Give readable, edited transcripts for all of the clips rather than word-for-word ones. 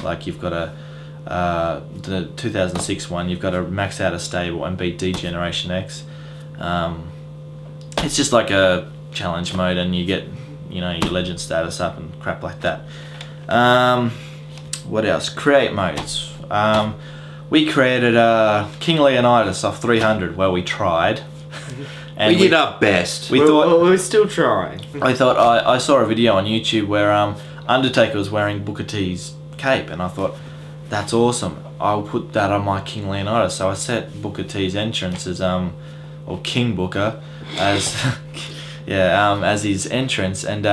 Like you've got the 2006 one, you've got to max out a stable and beat D-Generation X. It's just like a challenge mode, and you get, you know, your legend status up and crap like that. What else? Create modes. We created King Leonidas off 300. Well, we tried. And we did our best. We're still trying. I thought I saw a video on YouTube where Undertaker was wearing Booker T's cape, and I thought, that's awesome. I'll put that on my King Leonidas. So I set Booker T's entrance as or King Booker as as his entrance, and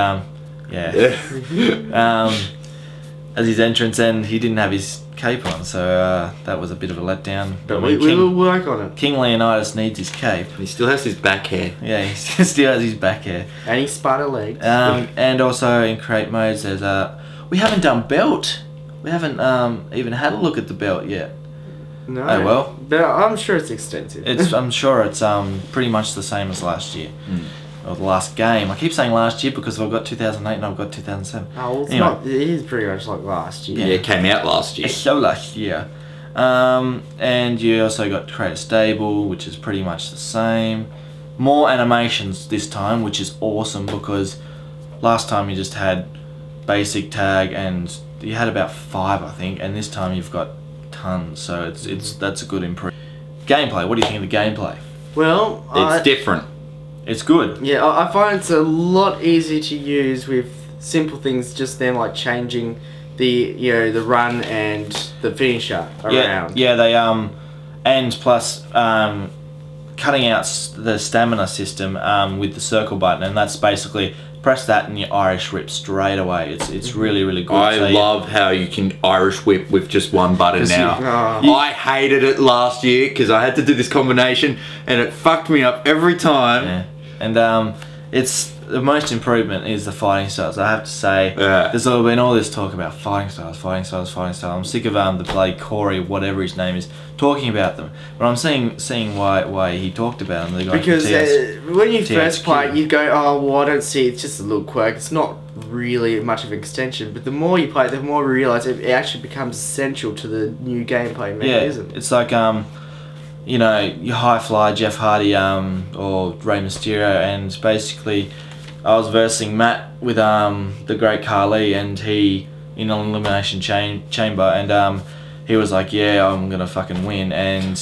as his entrance, and he didn't have his cape on, so that was a bit of a letdown. But we will work on it. King Leonidas needs his cape. He still has his back hair. Yeah, he still has his back hair. And his spider legs. And also in create modes, there's we haven't done belt. We haven't even had a look at the belt yet. No. Oh well. But I'm sure it's extensive. I'm sure it's pretty much the same as last year. Or the last game. I keep saying last year because I've got 2008 and I've got 2007. Oh, well, it's anyway. not. It is pretty much like last year. Yeah, it came out last year. It's so last year. And you also got create a stable, which is pretty much the same. More animations this time, which is awesome, because last time you just had basic tag and you had about 5, I think, and this time you've got tons. So that's a good improvement. Gameplay. What do you think of the gameplay? Well, it's different. It's good. Yeah, I find it's a lot easier to use with simple things, just them like changing the the run and the finisher around. Yeah, they and plus cutting out the stamina system with the circle button, and that's basically press that and your Irish whip straight away. It's really, really good. I love how you can Irish whip with just one button now. I hated it last year because I had to do this combination and it fucked me up every time. Yeah. And it's the most improvement is the fighting styles. I have to say, there's been all this talk about fighting styles. I'm sick of the bloody Corey, whatever his name is, talking about them. But I'm seeing why he talked about them. Because when you first play it, you go, oh, well, I don't see. It's just a little quirk. It's not really much of an extension. But the more you play it, the more you realise it actually becomes essential to the new gameplay mechanism. Yeah, it's like you know, your high flyer Jeff Hardy or Rey Mysterio, and basically I was versing Matt with the Great Khali, and he in an elimination chamber, and he was like, yeah, I'm gonna fucking win, and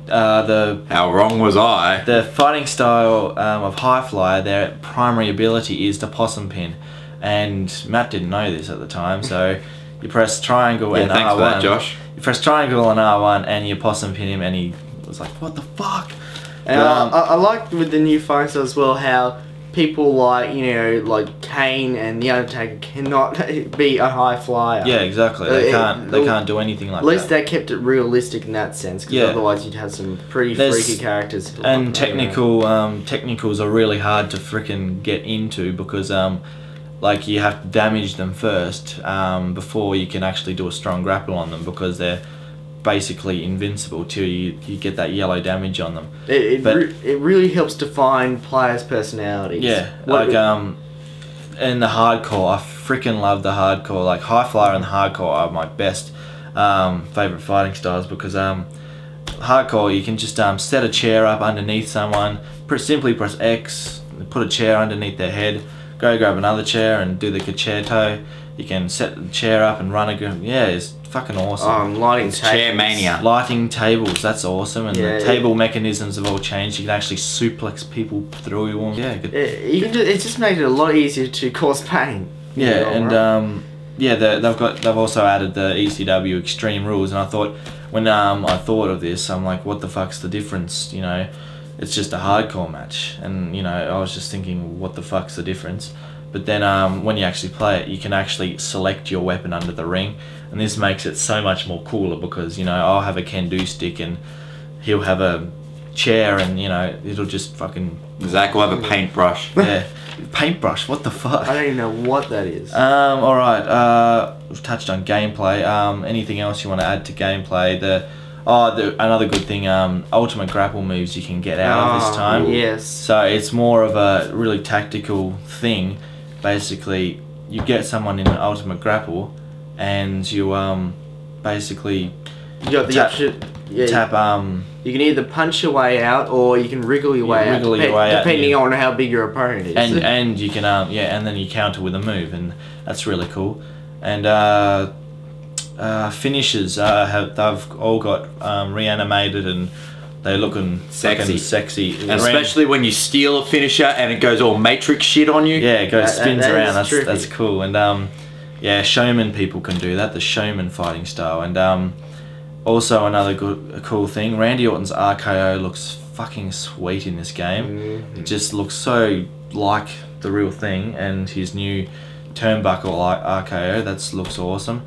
how wrong was I? The fighting style of high flyer, their primary ability is the possum pin, and Matt didn't know this at the time, so you press triangle and thanks R1. For that, Josh. You press triangle and R1 and you possum pin him, and he was like, what the fuck? And I like with the new fighting style as well how people like, you know, like Kane and The Undertaker cannot be a high flyer. Yeah, exactly. They can't do anything like that. At least they kept it realistic in that sense, because otherwise you'd have some pretty freaky characters. And technicals are really hard to frickin' get into, because like you have to damage them first before you can actually do a strong grapple on them, because they're basically invincible till you get that yellow damage on them. It really helps define players' personalities. Yeah, like in the hardcore, I freaking love the hardcore. Like high flyer and the hardcore are my best favorite fighting styles, because hardcore you can just set a chair up underneath someone, simply press X, put a chair underneath their head, go grab another chair and do the concerto. You can set the chair up and run again. Yeah, it's fucking awesome. Lighting tables. Chair mania. Lighting tables, that's awesome. And the table mechanisms have all changed. You can actually suplex people through them. Yeah, it just makes it a lot easier to cause pain. Yeah, and they've also added the ECW Extreme Rules. And I thought, when I thought of this, I'm like, what the fuck's the difference? You know, it's just a hardcore match. And you know, I was just thinking, what the fuck's the difference? But then when you actually play it, you can actually select your weapon under the ring, and this makes it so much more cooler, because you know, I'll have a can-do stick and he'll have a chair, and you know, it'll just fucking... Zach will have a paintbrush. Yeah, paintbrush, what the fuck? I don't even know what that is. Alright, we've touched on gameplay. Anything else you want to add to gameplay? Another good thing, ultimate grapple moves you can get out of this time. Yes. So it's more of a really tactical thing. Basically, you get someone in an ultimate grapple, and you basically you got the option. Yeah, tap you can either punch your way out or you can wriggle your way out, depending on how big your opponent is. And you can and then you counter with a move, and that's really cool. And finishes they've all got reanimated, and they're looking sexy. And especially when you steal a finisher and it goes all Matrix shit on you. Yeah, it goes spins around. That's cool. And yeah, showman people can do that. The showman fighting style. And also another cool thing, Randy Orton's RKO looks fucking sweet in this game. It just looks so like the real thing, and his new turnbuckle RKO, that looks awesome.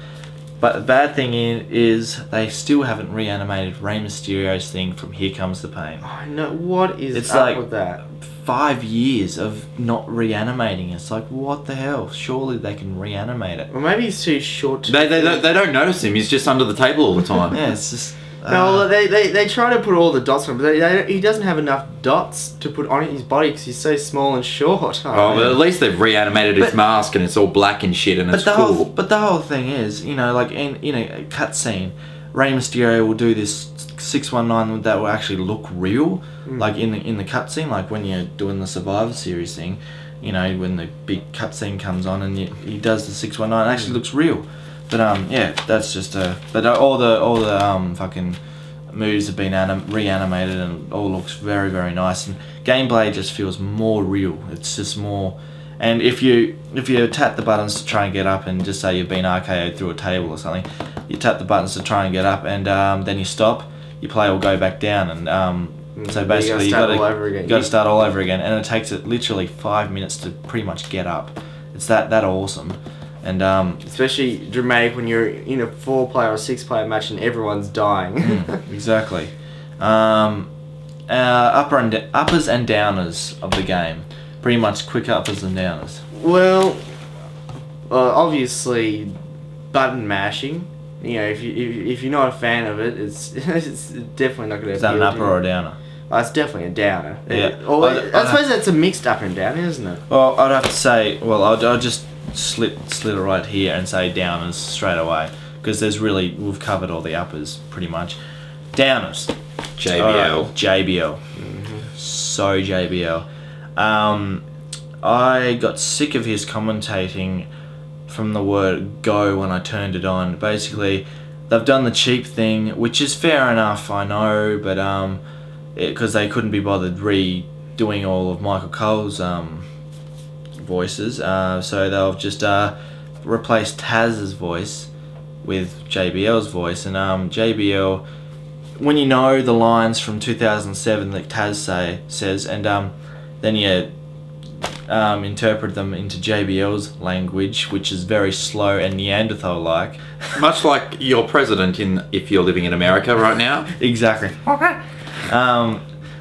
But the bad thing is they still haven't reanimated Rey Mysterio's thing from Here Comes the Pain. I know, what is it's up like with that? 5 years of not reanimating. It's like, what the hell? Surely they can reanimate it. Well, maybe he's too short. They don't notice him. He's just under the table all the time. Yeah, it's just. No, they try to put all the dots on, but he doesn't have enough dots to put on his body because he's so small and short. But at least they've reanimated his mask and it's all black and shit, and it's cool. But the whole thing is, like in a cutscene, Rey Mysterio will do this 619 that will actually look real, like in the cutscene, like when you're doing the Survivor Series thing, when the big cutscene comes on and he does the 619, it actually looks real. But yeah, that's just but all the fucking moves have been reanimated, and all looks very, very nice, and gameplay just feels more real. It's just more. And if you tap the buttons to try and get up, and just say you've been RKO'd through a table or something, you tap the buttons to try and get up, and then you stop, your player will go back down, and so basically you got to start all over again, and it takes it literally 5 minutes to pretty much get up. It's that awesome. And especially dramatic when you're in a 4-player or 6-player match and everyone's dying. Exactly. Uppers and downers of the game. Pretty much quick uppers and downers. Well, obviously, button mashing. If you're not a fan of it, it's definitely not going to. Is that an upper or a downer? It's definitely a downer. Yeah. I suppose that's a mixed up and down, isn't it? Well, I'd have to say. Well, I'll just slit it right here and say downers straight away, because we've covered all the uppers pretty much. Downers. JBL. JBL. So JBL. I got sick of his commentating from the word go when I turned it on. Basically, they've done the cheap thing, which is fair enough, I know, but because they couldn't be bothered redoing all of Michael Cole's voices, so they'll just replace Taz's voice with JBL's voice. And JBL, when you know the lines from 2007 that Taz says, and then you interpret them into JBL's language, which is very slow and Neanderthal-like. Much like your president if you're living in America right now. Exactly.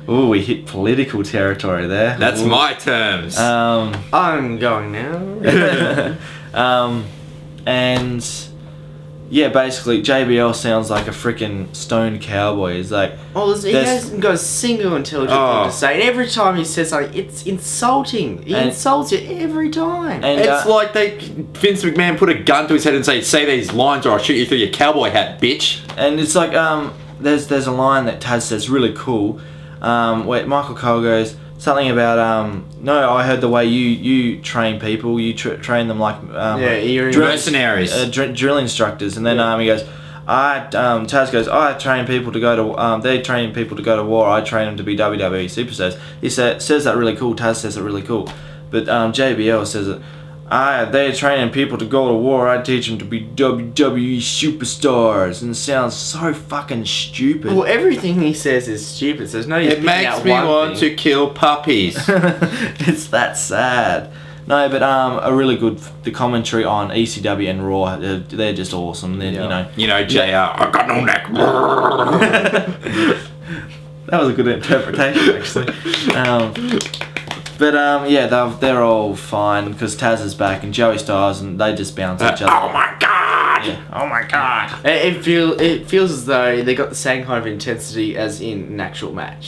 Ooh, we hit political territory there. That's my terms. I'm going now. And yeah, basically JBL sounds like a freaking stoned cowboy. He's like, he hasn't got a single intelligent thing to say. And every time he says something, it's insulting. He insults you every time. And it's like Vince McMahon put a gun to his head and say these lines or I'll shoot you through your cowboy hat, bitch. And it's like there's a line that Taz says really cool. Where Michael Cole goes something about no, I heard the way you train people, you train them like mercenaries, drill instructors, and then he goes, Taz goes, I train people to go to they train people to go to war, I train them to be WWE superstars. He says that really cool. Taz says it really cool, but JBL says it. They're training people to go to war, I teach them to be WWE superstars, and it sounds so fucking stupid. Well, everything he says is stupid, so there's no use. It makes me want to kill puppies. It's that sad. No, but a really good, the commentary on ECW and Raw, they're just awesome. They're, JR, I got no neck. That was a good interpretation, actually. But yeah, they're all fine because Taz is back and Joey Styles, and they just bounce each other. Oh my god! Yeah. Oh my god! It feels as though they got the same kind of intensity as in an actual match.